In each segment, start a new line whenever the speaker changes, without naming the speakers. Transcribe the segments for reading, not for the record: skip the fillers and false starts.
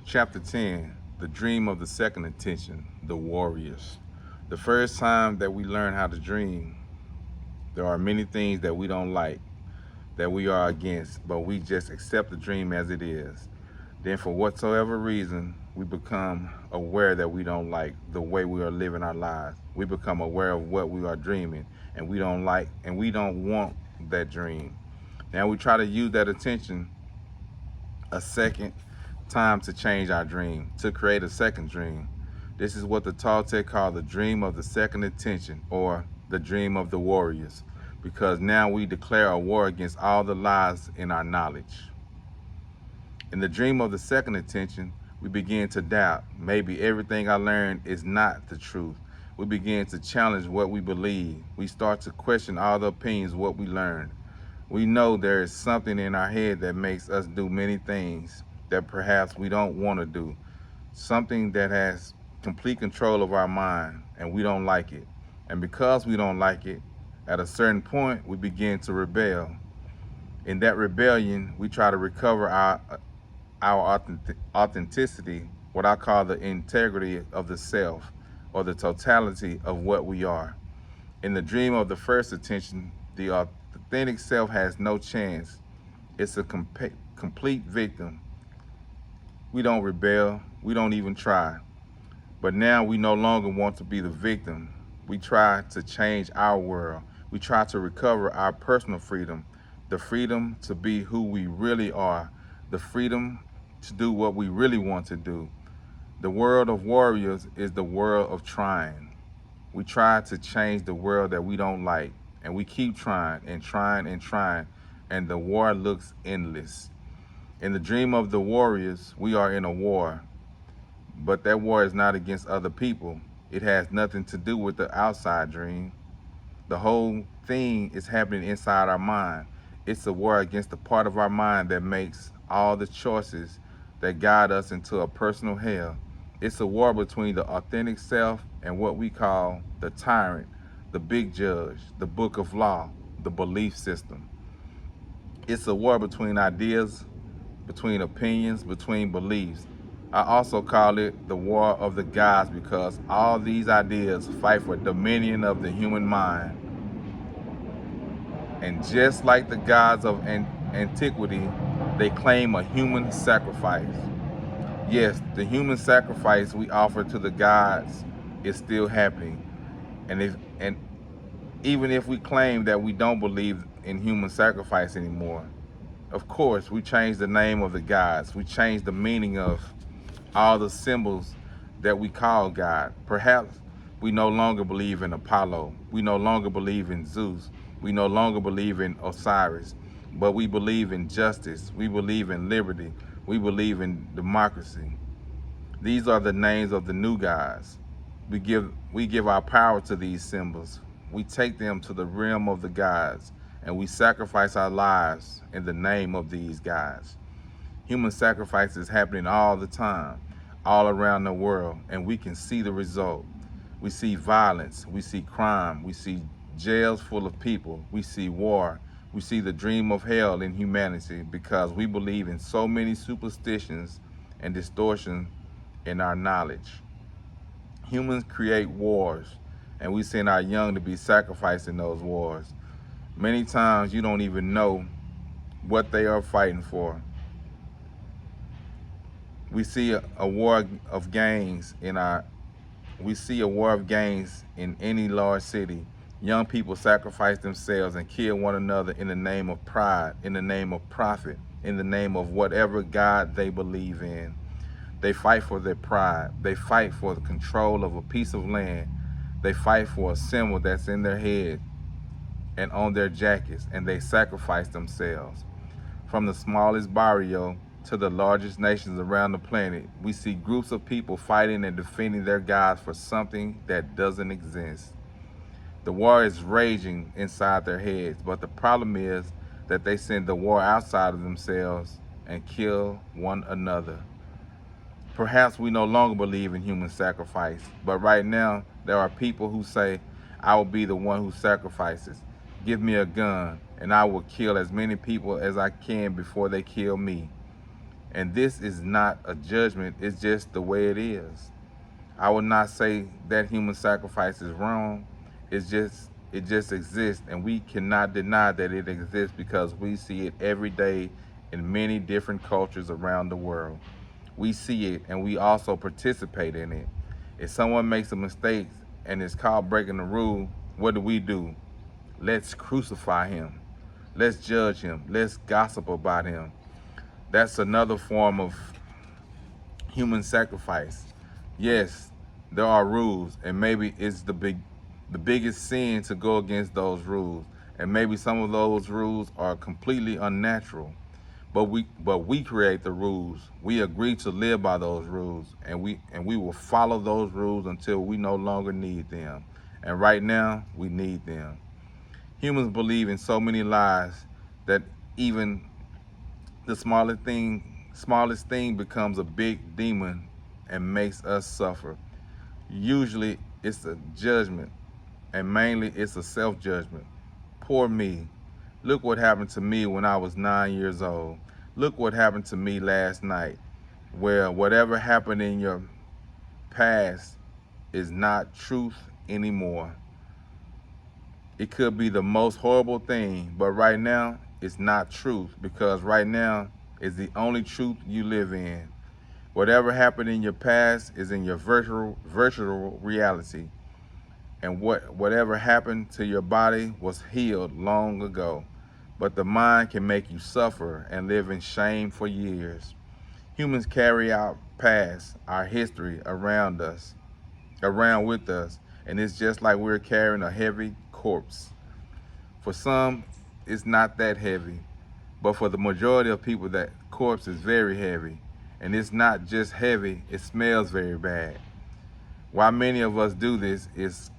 Chapter 10, The Dream of the Second Intention, The Warriors. The first time that we learn how to dream, there are many things that we don't like, that we are against, but we just accept the dream as it is. Then for whatsoever reason, we become aware that we don't like the way we are living our lives. We become aware of what we are dreaming, and we don't like, and we don't want that dream. Now we try to use that attention a second time to change our dream, to create a second dream. This is what the Toltec call the dream of the second intention, or the dream of the warriors, because now we declare a war against all the lies in our knowledge. In the dream of the second intention, we begin to doubt. Maybe everything I learned is not the truth. We begin to challenge what we believe. We start to question all the opinions of what we learned. We know there is something in our head that makes us do many things that perhaps we don't want to do. Something that has complete control of our mind, and we don't like it. And because we don't like it, at a certain point, we begin to rebel. In that rebellion, we try to recover our authenticity, what I call the integrity of the self, or the totality of what we are. In the dream of the first intention, the authentic self has no chance. It's a complete victim. We don't rebel, we don't even try. But now we no longer want to be the victim. We try to change our world. We try to recover our personal freedom, the freedom to be who we really are, the freedom to do what we really want to do. The world of warriors is the world of trying. We try to change the world that we don't like, and we keep trying and trying and trying, and the war looks endless. In the dream of the warriors, we are in a war, but that war is not against other people. It has nothing to do with the outside dream. The whole thing is happening inside our mind. It's a war against the part of our mind that makes all the choices that guide us into a personal hell. It's a war between the authentic self and what we call the tyrant, the big judge, the book of law, the belief system. It's a war between ideas, between opinions, between beliefs. I also call it the war of the gods because all these ideas fight for dominion of the human mind. And just like the gods of antiquity, they claim a human sacrifice. Yes, the human sacrifice we offer to the gods is still happening. And even if we claim that we don't believe in human sacrifice anymore, of course, we change the name of the gods. We change the meaning of all the symbols that we call God. Perhaps we no longer believe in Apollo. We no longer believe in Zeus. We no longer believe in Osiris. But we believe in justice. We believe in liberty. We believe in democracy. These are the names of the new gods. We give our power to these symbols. We take them to the realm of the gods, and we sacrifice our lives in the name of these gods. Human sacrifice is happening all the time, all around the world, and we can see the result. We see violence, we see crime, we see jails full of people, we see war, we see the dream of hell in humanity because we believe in so many superstitions and distortion in our knowledge. Humans create wars, and we send our young to be sacrificed in those wars. Many times you don't even know what they are fighting for. We see a war of gangs in any large city. Young people sacrifice themselves and kill one another in the name of pride, in the name of profit, in the name of whatever God they believe in. They fight for their pride. They fight for the control of a piece of land. They fight for a symbol that's in their head and on their jackets, and they sacrifice themselves. From the smallest barrio to the largest nations around the planet, we see groups of people fighting and defending their gods for something that doesn't exist. The war is raging inside their heads, but the problem is that they send the war outside of themselves and kill one another. Perhaps we no longer believe in human sacrifice, but right now there are people who say, I will be the one who sacrifices. Give me a gun and I will kill as many people as I can before they kill me. And this is not a judgment, it's just the way it is. I would not say that human sacrifice is wrong. It just exists, and we cannot deny that it exists because we see it every day in many different cultures around the world. We see it and we also participate in it. If someone makes a mistake and it's called breaking the rule, what do? Let's crucify him. Let's judge him. Let's gossip about him. That's another form of human sacrifice. Yes, there are rules, and maybe it's the biggest sin to go against those rules. And maybe some of those rules are completely unnatural. But we create the rules. We agree to live by those rules, and we will follow those rules until we no longer need them. And right now, we need them. Humans believe in so many lies that even the smallest thing becomes a big demon and makes us suffer. Usually it's a judgment, and mainly it's a self-judgment. Poor me. Look what happened to me when I was 9 years old. Look what happened to me last night. Well, whatever happened in your past is not truth anymore. It could be the most horrible thing, but right now it's not truth, because right now is the only truth you live in. Whatever happened in your past is in your virtual reality. And whatever happened to your body was healed long ago. But the mind can make you suffer and live in shame for years. Humans carry our past, our history around with us, and it's just like we're carrying a heavy corpse. For some, it's not that heavy, but for the majority of people, that corpse is very heavy. And it's not just heavy, it smells very bad. Why many of us do this is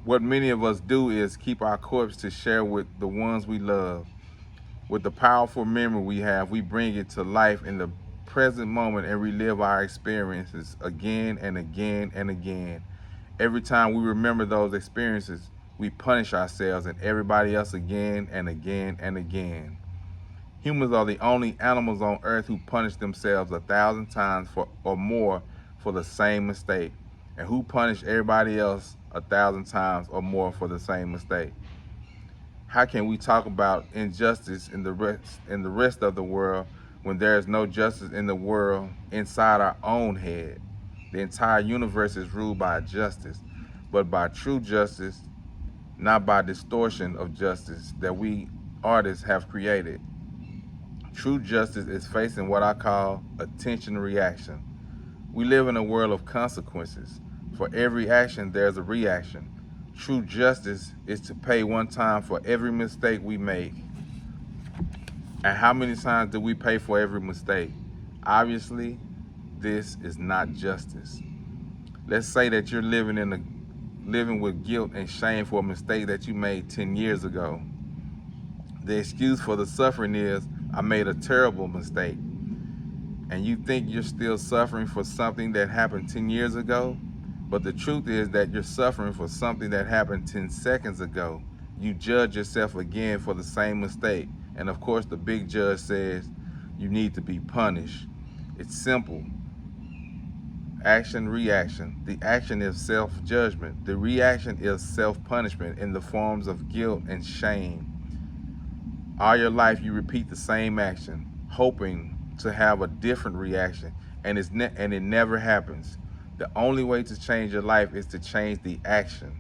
What many of us do is keep our corpse to share with the ones we love. With the powerful memory we have, we bring it to life in the present moment and relive our experiences again and again and again. Every time we remember those experiences, we punish ourselves and everybody else again and again and again. Humans are the only animals on earth who punish themselves 1,000 times or more for the same mistake, and who punish everybody else 1,000 times or more for the same mistake. How can we talk about injustice in the rest of the world when there is no justice in the world inside our own head? The entire universe is ruled by justice, but by true justice, not by distortion of justice that we artists have created. True justice is facing what I call attention reaction. We live in a world of consequences. For every action, there's a reaction. True justice is to pay one time for every mistake we make. And how many times do we pay for every mistake? Obviously, this is not justice. Let's say that you're living with guilt and shame for a mistake that you made 10 years ago. The excuse for the suffering is, I made a terrible mistake. And you think you're still suffering for something that happened 10 years ago? But the truth is that you're suffering for something that happened 10 seconds ago. You judge yourself again for the same mistake. And of course, the big judge says you need to be punished. It's simple. Action, reaction. The action is self-judgment. The reaction is self-punishment in the forms of guilt and shame. All your life, you repeat the same action, hoping to have a different reaction, and it never happens. The only way to change your life is to change the action,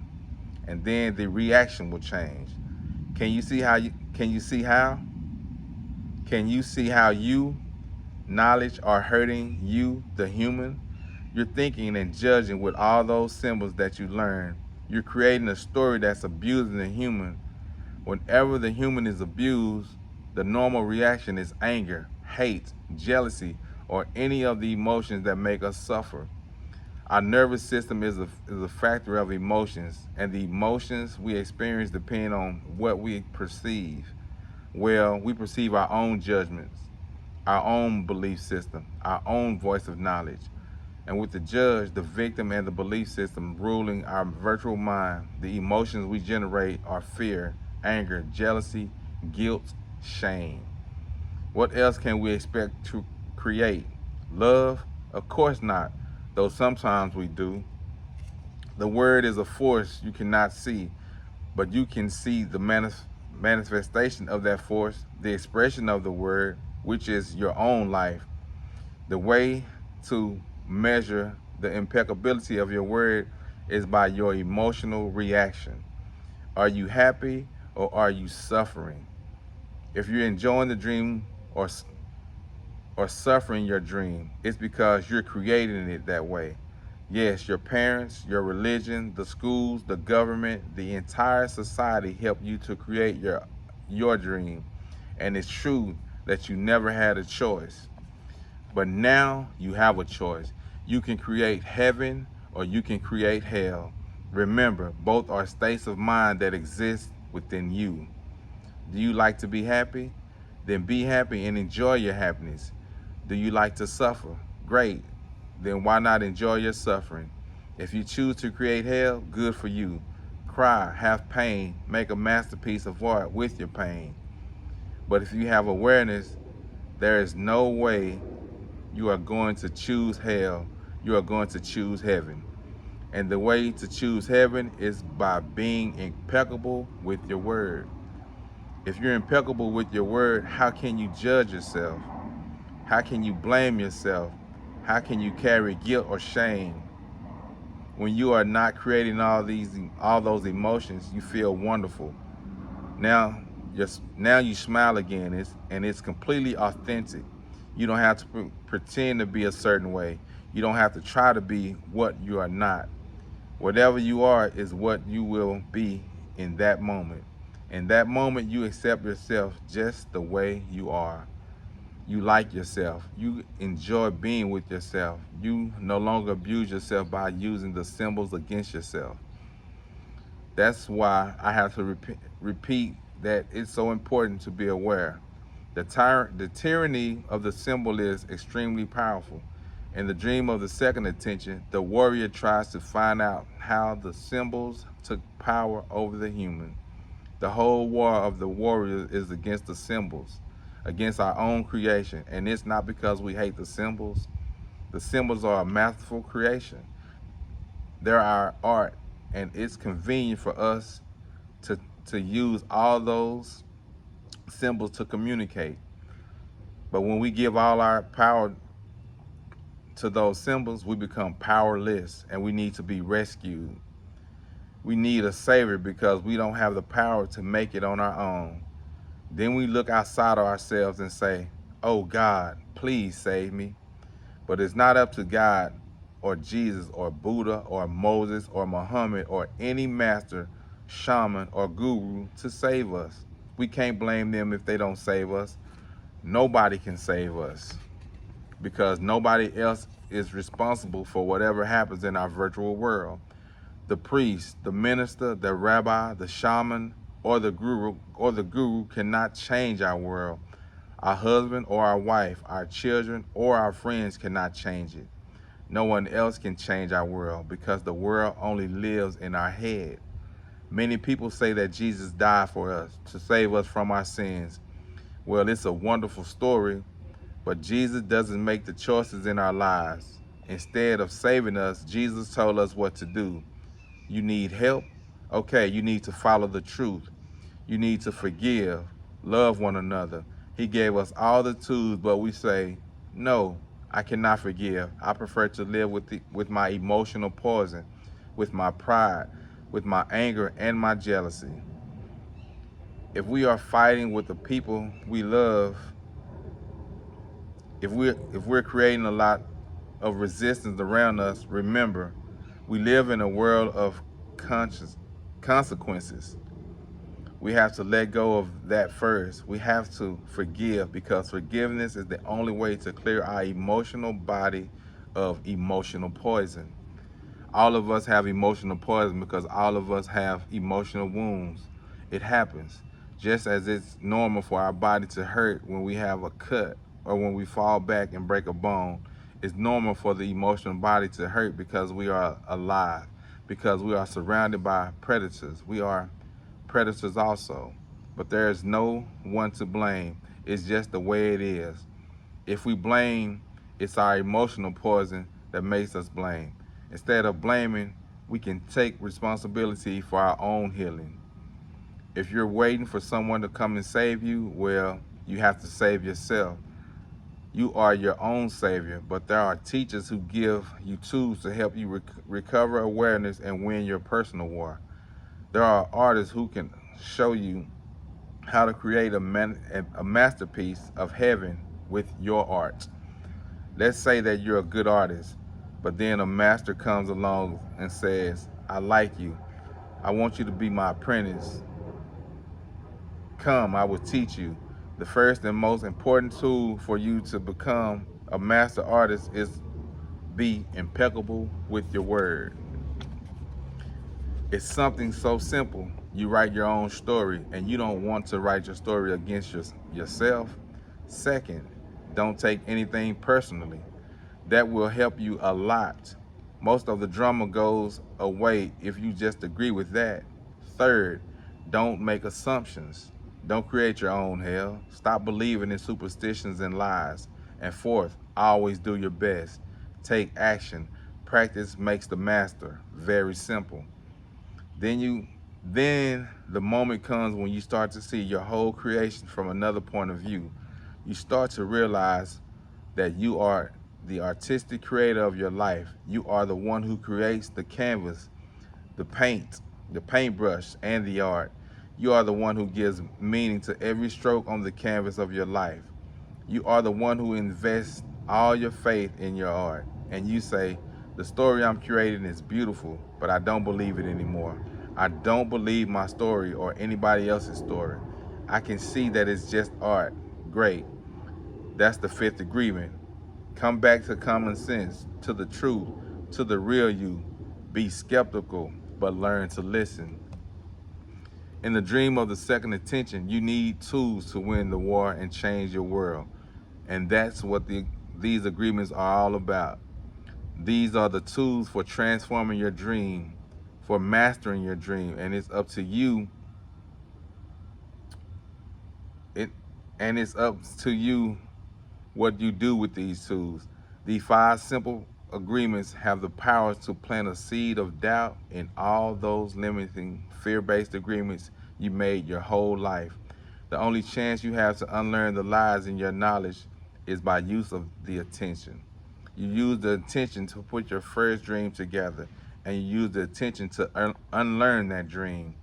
and then the reaction will change. Can you see how? Can you see how you, knowledge, are hurting you, the human? You're thinking and judging with all those symbols that you learn. You're creating a story that's abusing the human. Whenever the human is abused, the normal reaction is anger, hate, jealousy, or any of the emotions that make us suffer. Our nervous system is a factor of emotions, and the emotions we experience depend on what we perceive. Well, we perceive our own judgments, our own belief system, our own voice of knowledge. And with the judge, the victim, and the belief system ruling our virtual mind, the emotions we generate are fear, anger, jealousy, guilt, shame. What else can we expect to create? Love? Of course not, though sometimes we do. The word is a force you cannot see, but you can see the manifestation of that force, the expression of the word, which is your own life. The way to measure the impeccability of your word is by your emotional reaction. Are you happy or are you suffering? If you're enjoying the dream or suffering your dream, it's because you're creating it that way. Yes, your parents, your religion, the schools, the government, the entire society help you to create your dream. And it's true that you never had a choice. But now you have a choice. You can create heaven or you can create hell. Remember, both are states of mind that exist within you. Do you like to be happy? Then be happy and enjoy your happiness. Do you like to suffer? Great. Then why not enjoy your suffering? If you choose to create hell, good for you. Cry, have pain, make a masterpiece of art with your pain. But if you have awareness, there is no way you are going to choose hell. You are going to choose heaven. And the way to choose heaven is by being impeccable with your word. If you're impeccable with your word, how can you judge yourself? How can you blame yourself? How can you carry guilt or shame? When you are not creating all those emotions, you feel wonderful. Now, now you smile again, and it's completely authentic. You don't have to pretend to be a certain way. You don't have to try to be what you are not. Whatever you are is what you will be in that moment. In that moment, you accept yourself just the way you are. You like yourself. You enjoy being with yourself. You no longer abuse yourself by using the symbols against yourself. That's why I have to repeat that it's so important to be aware. The tyranny of the symbol is extremely powerful. In the dream of the second attention, the warrior tries to find out how the symbols took power over the human. The whole war of the warrior is against the symbols, against our own creation. And it's not because we hate the symbols. The symbols are a masterful creation. They're our art, and it's convenient for us to, to use all those symbols to communicate. But when we give all our power to those symbols, we become powerless and we need to be rescued. We need a savior because we don't have the power to make it on our own. Then we look outside of ourselves and say, oh God, please save me. But it's not up to God or Jesus or Buddha or Moses or Muhammad or any master, shaman, or guru to save us. We can't blame them if they don't save us. Nobody can save us because nobody else is responsible for whatever happens in our virtual world. The priest, the minister, the rabbi, the shaman, or the guru cannot change our world. Our husband or our wife, our children or our friends cannot change it. No one else can change our world because the world only lives in our head. Many people say that Jesus died for us to save us from our sins. Well, it's a wonderful story, but Jesus doesn't make the choices in our lives. Instead of saving us, Jesus told us what to do. You need help? Okay, you need to follow the truth. You need to forgive, love one another. He gave us all the tools, but we say, no, I cannot forgive. I prefer to live with my emotional poison, with my pride, with my anger and my jealousy. If we are fighting with the people we love, if we're creating a lot of resistance around us, remember, we live in a world of conscious consequences. We have to let go of that first. We have to forgive because forgiveness is the only way to clear our emotional body of emotional poison. All of us have emotional poison because all of us have emotional wounds. It happens. Just as it's normal for our body to hurt when we have a cut or when we fall back and break a bone, it's normal for the emotional body to hurt because we are alive, because we are surrounded by predators. We are predators also. But there is no one to blame. It's just the way it is. If we blame, it's our emotional poison that makes us blame. Instead of blaming, we can take responsibility for our own healing. If you're waiting for someone to come and save you, well, you have to save yourself. You are your own savior, but there are teachers who give you tools to help you recover awareness and win your personal war. There are artists who can show you how to create a masterpiece of heaven with your art. Let's say that you're a good artist, but then a master comes along and says, I like you. I want you to be my apprentice. Come, I will teach you. The first and most important tool for you to become a master artist is be impeccable with your word. It's something so simple. You write your own story and you don't want to write your story against yourself. Second, don't take anything personally. That will help you a lot. Most of the drama goes away if you just agree with that. Third, don't make assumptions. Don't create your own hell. Stop believing in superstitions and lies. And fourth, always do your best. Take action. Practice makes the master. Very simple. Then the moment comes when you start to see your whole creation from another point of view. You start to realize that you are the artistic creator of your life. You are the one who creates the canvas, the paint, the paintbrush, and the art. You are the one who gives meaning to every stroke on the canvas of your life. You are the one who invests all your faith in your art. And you say, the story I'm creating is beautiful, but I don't believe it anymore. I don't believe my story or anybody else's story. I can see that it's just art. Great. That's the fifth agreement. Come back to common sense, to the truth, to the real you. Be skeptical, but learn to listen. In the dream of the second intention, you need tools to win the war and change your world. And that's what these agreements are all about. These are the tools for transforming your dream, for mastering your dream, and it's up to you. It's up to you what you do with these tools. These 5 simple agreements have the power to plant a seed of doubt in all those limiting, fear-based agreements you made your whole life. The only chance you have to unlearn the lies in your knowledge is by use of the attention. You use the attention to put your first dream together, and you use the attention to unlearn that dream.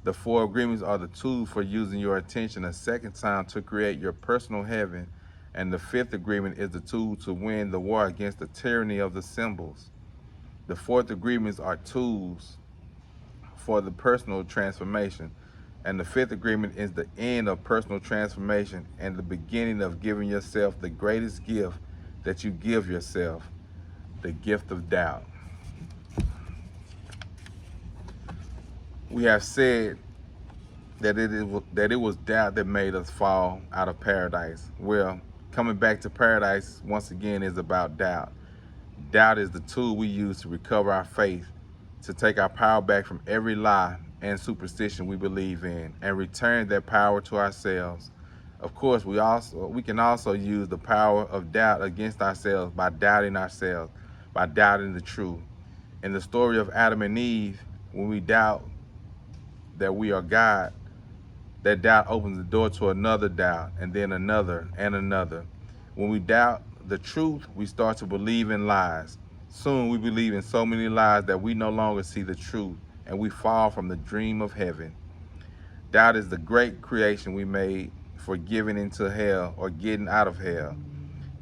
The 4 agreements are the tools for using your attention a second time to create your personal heaven. And the 5th agreement is the tool to win the war against the tyranny of the symbols. The 4th agreements are tools for the personal transformation. And the 5th agreement is the end of personal transformation and the beginning of giving yourself the greatest gift that you give yourself, the gift of doubt. We have said that it was doubt that made us fall out of paradise. Well, coming back to paradise once again is about doubt. Doubt is the tool we use to recover our faith, to take our power back from every lie and superstition we believe in, and return that power to ourselves. Of course, we can also use the power of doubt against ourselves, by doubting the truth. In the story of Adam and Eve, when we doubt that we are God, that doubt opens the door to another doubt, and then another and another. When we doubt the truth, we start to believe in lies. Soon we believe in so many lies that we no longer see the truth, and we fall from the dream of heaven. Doubt is the great creation we made for giving into hell or getting out of hell.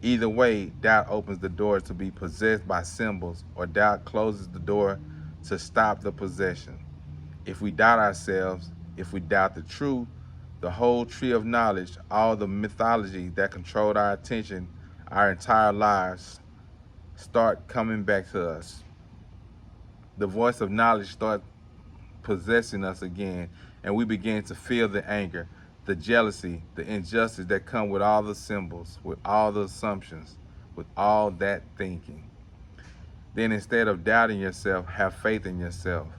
Either way, doubt opens the door to be possessed by symbols, or doubt closes the door to stop the possession. If we doubt ourselves, if we doubt the truth, the whole tree of knowledge, all the mythology that controlled our attention, our entire lives, start coming back to us. The voice of knowledge starts possessing us again, and we begin to feel the anger, the jealousy, the injustice that come with all the symbols, with all the assumptions, with all that thinking. Then instead of doubting yourself, have faith in yourself.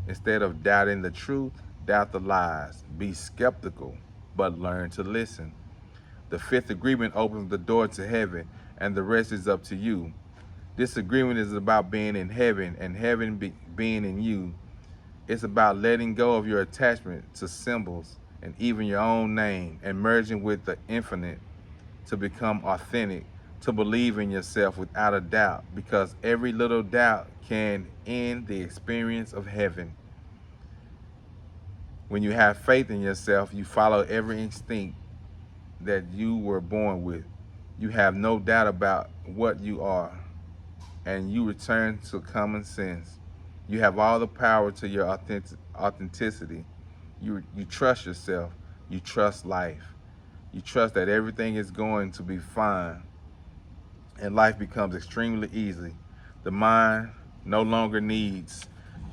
Instead of doubting the truth, doubt the lies. Be skeptical, but learn to listen. The fifth agreement opens the door to heaven, and the rest is up to you. This agreement is about being in heaven and being in you. It's about letting go of your attachment to symbols and even your own name and merging with the infinite to become authentic, to believe in yourself without a doubt, because every little doubt can end the experience of heaven. When you have faith in yourself, you follow every instinct that you were born with. You have no doubt about what you are, and you return to common sense. You have all the power to your authenticity. You trust yourself. You trust life. You trust that everything is going to be fine, and life becomes extremely easy. The mind no longer needs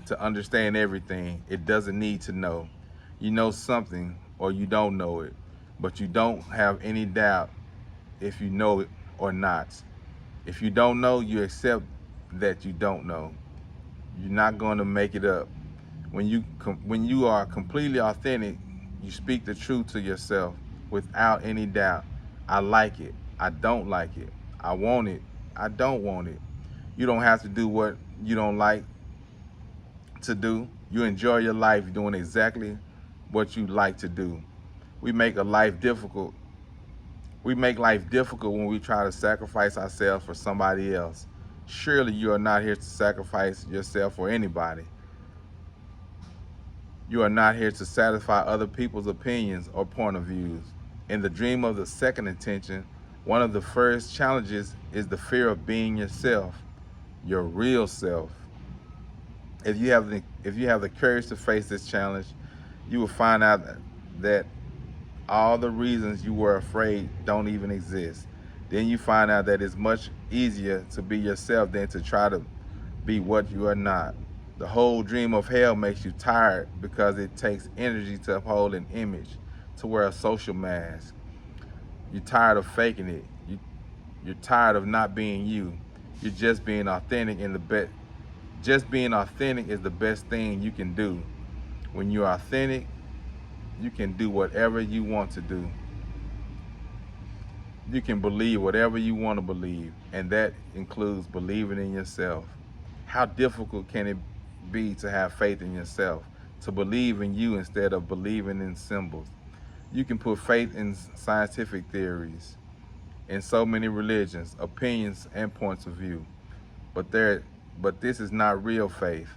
to understand everything. It doesn't need to know. You know something or you don't know it, but you don't have any doubt if you know it or not. If you don't know, you accept that you don't know. You're not going to make it up. When you are completely authentic, you speak the truth to yourself without any doubt. I like it. I don't like it. I want it. I don't want it. You don't have to do what you don't like to do. You enjoy your life doing exactly what you like to do. We make a life difficult. We make life difficult when we try to sacrifice ourselves for somebody else. Surely you are not here to sacrifice yourself for anybody. You are not here to satisfy other people's opinions or point of views. In the dream of the second intention, one of the first challenges is the fear of being yourself, your real self. If you have the courage to face this challenge, you will find out that all the reasons you were afraid don't even exist. Then you find out that it's much easier to be yourself than to try to be what you are not. The whole dream of hell makes you tired because it takes energy to uphold an image, to wear a social mask. You're tired of faking it. You're tired of not being you. You're just being authentic in the best. Just being authentic is the best thing you can do. When you're authentic, you can do whatever you want to do. You can believe whatever you want to believe, and that includes believing in yourself. How difficult can it be to have faith in yourself, to believe in you instead of believing in symbols? You can put faith in scientific theories, in so many religions, opinions, and points of view. But this is not real faith.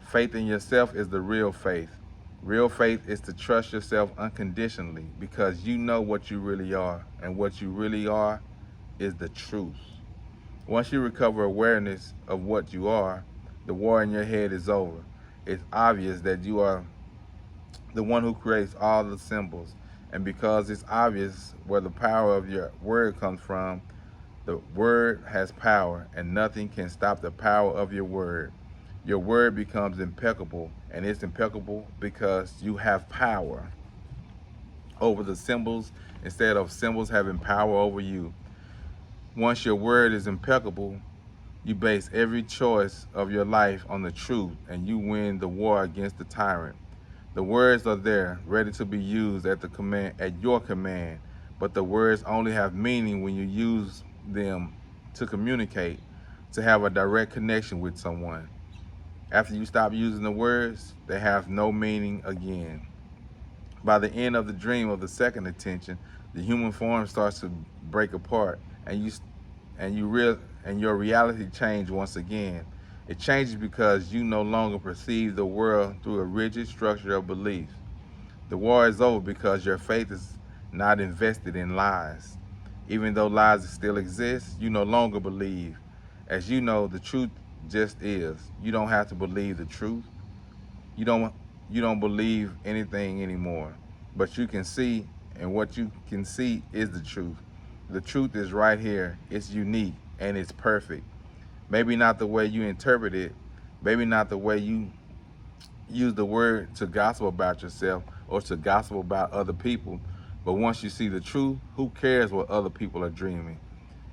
Faith in yourself is the real faith. Real faith is to trust yourself unconditionally because you know what you really are, and what you really are is the truth. Once you recover awareness of what you are, the war in your head is over. It's obvious that you are the one who creates all the symbols, and because it's obvious where the power of your word comes from, the word has power, and nothing can stop the power of your word. Your word becomes impeccable, and it's impeccable because you have power over the symbols instead of symbols having power over you. Once your word is impeccable, you base every choice of your life on the truth, and you win the war against the tyrant. The words are there, ready to be used at your command, but the words only have meaning when you use them to communicate, to have a direct connection with someone. After you stop using the words, they have no meaning again. By the end of the dream of the second intention, the human form starts to break apart, and your reality changes once again. It changes because you no longer perceive the world through a rigid structure of beliefs. The war is over because your faith is not invested in lies. Even though lies still exist, you no longer believe. As you know, the truth just is. You don't have to believe the truth. You don't believe anything anymore. But you can see, and what you can see is the truth. The truth is right here. It's unique and it's perfect. Maybe not the way you interpret it, maybe not the way you use the word to gossip about yourself or to gossip about other people, but once you see the truth, who cares what other people are dreaming?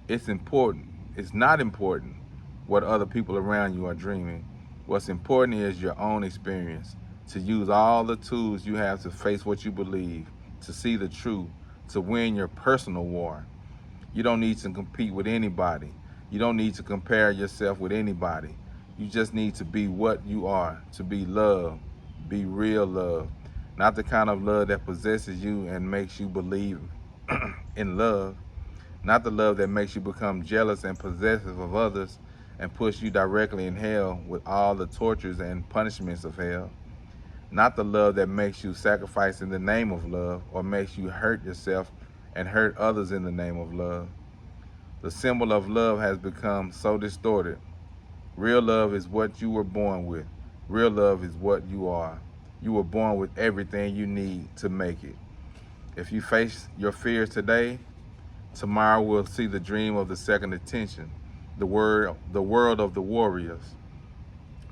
It's important. It's not important what other people around you are dreaming. What's important is your own experience, to use all the tools you have to face what you believe, to see the truth, to win your personal war. You don't need to compete with anybody. You don't need to compare yourself with anybody. You just need to be what you are, to be love, be real love. Not the kind of love that possesses you and makes you believe in love. Not the love that makes you become jealous and possessive of others and push you directly in hell with all the tortures and punishments of hell. Not the love that makes you sacrifice in the name of love or makes you hurt yourself and hurt others in the name of love. The symbol of love has become so distorted. Real love is what you were born with. Real love is what you are. You were born with everything you need to make it. If you face your fears today, tomorrow we'll see the dream of the second attention, the world of the warriors.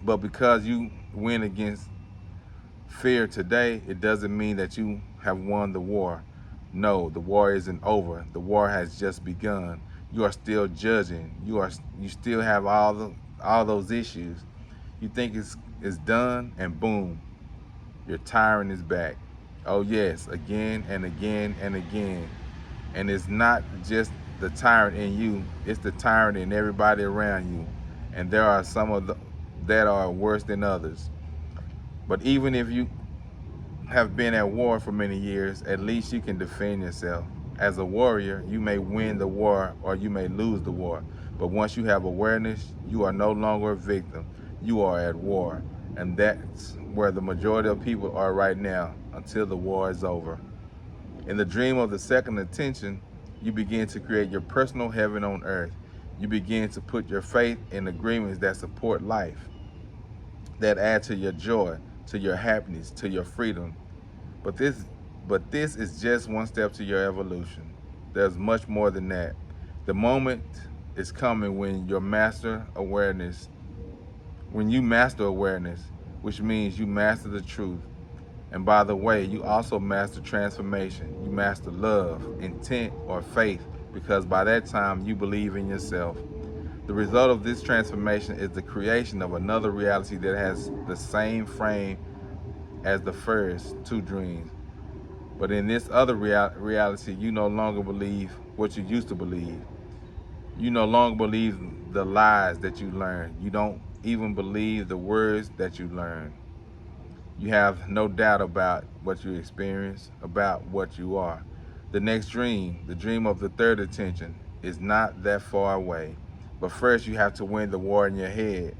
But because you win against fear today, it doesn't mean that you have won the war. No, the war isn't over. The war has just begun. You are still judging. You still have all those issues. You think it's done, and boom, your tyrant is back. Oh yes, again and again and again. And it's not just the tyrant in you, it's the tyrant in everybody around you. And there are some of that are worse than others. But even if you have been at war for many years, at least you can defend yourself. As a warrior, you may win the war or you may lose the war. But once you have awareness, you are no longer a victim. You are at war. And that's where the majority of people are right now until the war is over. In the dream of the second attention, you begin to create your personal heaven on earth. You begin to put your faith in agreements that support life, that add to your joy, to your happiness, to your freedom. But this is just one step to your evolution. There's much more than that. The moment is coming when you master awareness, which means you master the truth. And by the way, you also master transformation. You master love, intent, or faith, because by that time you believe in yourself. The result of this transformation is the creation of another reality that has the same frame as the first two dreams. But in this other reality, you no longer believe what you used to believe. You no longer believe the lies that you learned. You don't even believe the words that you learned. You have no doubt about what you experience, about what you are. The next dream, the dream of the third attention, is not that far away. But first you have to win the war in your head.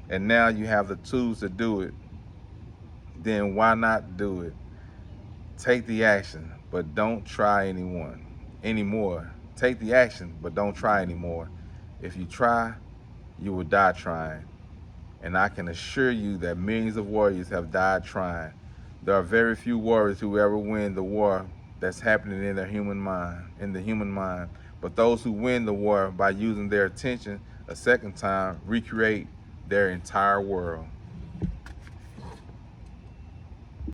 And now you have the tools to do it. Then why not do it? Take the action, but don't try anymore. Take the action, but don't try anymore. If you try, you will die trying. And I can assure you that millions of warriors have died trying. There are very few warriors who ever win the war that's happening in the human mind. But those who win the war by using their attention a second time recreate their entire world.